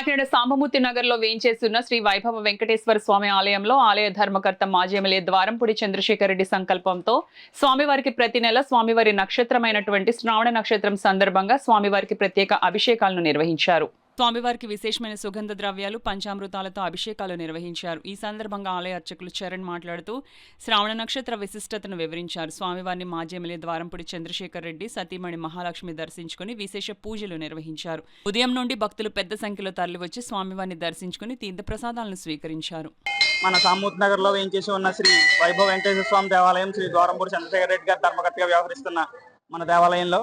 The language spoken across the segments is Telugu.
కాకినాడ సాంబమూర్తి నగర్ లో వేయించేస్తున్న శ్రీ వైభవ వెంకటేశ్వర స్వామి ఆలయంలో ఆలయ ధర్మకర్త మాజీ ఎమ్మెల్యే ద్వారంపూడి చంద్రశేఖర్ రెడ్డి సంకల్పంతో స్వామివారికి ప్రతి నెల స్వామివారి నక్షత్రమైనటువంటి శ్రావణ నక్షత్రం సందర్భంగా స్వామివారికి ప్రత్యేక అభిషేకాలను నిర్వహించారు. స్వామివారికి విశేషమైన సుగంధ ద్రవ్యాలు పంచామృతాలతో అభిషేకాలు నిర్వహించారు. ఈ సందర్భంగా ఆలయ అర్చకులు చరణ్ మాట్లాడుతూ శ్రావణ నక్షత్ర విశిష్టతను వివరించారు. స్వామివారిని మాజీ ఎమ్మెల్యే ద్వారంపూడి చంద్రశేఖర్ రెడ్డి సతీమణి మహాలక్ష్మి దర్శించుకుని విశేష పూజలు నిర్వహించారు. ఉదయం నుండి భక్తులు పెద్ద సంఖ్యలో తరలివచ్చి స్వామివారిని దర్శించుకుని తీర్థప్రసాదాలను స్వీకరించారు. మన సామూర్తి నగర్ లో వేయించేసి ఉన్న శ్రీ వైభవ వెంకటేశ్వర స్వామి దేవాలయం శ్రీ ద్వారంపూడి చంద్రశేఖర్ రెడ్డి గారు ధర్మకర్తగా వ్యవహరిస్తున్న మన దేవాలయంలో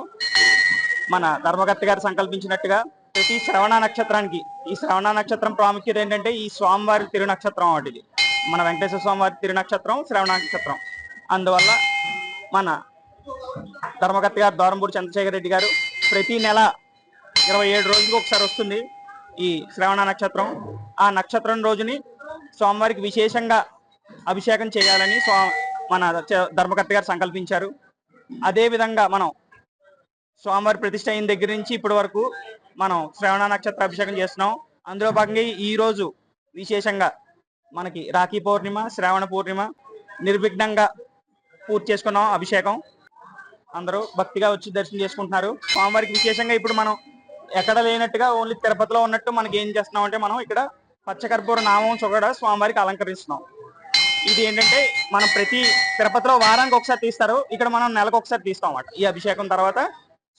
మన ధర్మకర్త గారు సంకల్పించినట్టుగా ప్రతి శ్రవణ నక్షత్రానికి, ఈ శ్రవణ నక్షత్రం ప్రాముఖ్యత ఏంటంటే ఈ స్వామివారి తిరునక్షత్రం వాటిది. మన వెంకటేశ్వర స్వామివారి తిరునక్షత్రం శ్రవణ నక్షత్రం. అందువల్ల మన ధర్మకర్త గారు ద్వారంపూడి చంద్రశేఖర్ రెడ్డి గారు ప్రతి నెల 27 రోజులకు ఒకసారి వస్తుంది ఈ శ్రవణ నక్షత్రం. ఆ నక్షత్రం రోజుని స్వామివారికి విశేషంగా అభిషేకం చేయాలని మన ధర్మకర్త గారు సంకల్పించారు. అదేవిధంగా మనం స్వామివారి ప్రతిష్ఠ అయిన దగ్గర నుంచి ఇప్పటి వరకు మనం శ్రవణ నక్షత్ర అభిషేకం చేస్తున్నాం. అందులో భాగంగా ఈ రోజు విశేషంగా మనకి రాఖీ పౌర్ణిమ, శ్రావణ పూర్ణిమ నిర్విఘ్నంగా పూర్తి చేసుకున్నాం అభిషేకం. అందరూ భక్తిగా వచ్చి దర్శనం చేసుకుంటున్నారు. స్వామివారికి విశేషంగా ఇప్పుడు మనం ఎక్కడ లేనట్టుగా ఓన్లీ తిరుపతిలో ఉన్నట్టు మనకి ఏం చేస్తున్నాం అంటే మనం ఇక్కడ పచ్చకర్పూర నామం కూడా స్వామివారికి అలంకరిస్తున్నాం. ఇది ఏంటంటే మనం ప్రతి తిరుపతిలో వారానికి ఒకసారి తీస్తారు, ఇక్కడ మనం నెలకు ఒకసారి తీస్తాం అన్నమాట. ఈ అభిషేకం తర్వాత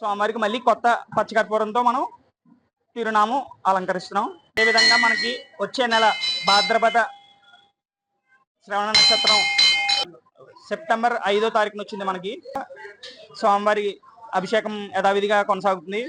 స్వామివారికి మళ్ళీ కొత్త పచ్చకర్పూరంతో మనం తిరునామం అలంకరిస్తున్నాం. అదేవిధంగా మనకి వచ్చే నెల భాద్రపద శ్రవణ నక్షత్రం సెప్టెంబర్ 5వ తారీఖున వచ్చింది. మనకి స్వామివారి అభిషేకం యథావిధిగా కొనసాగుతుంది.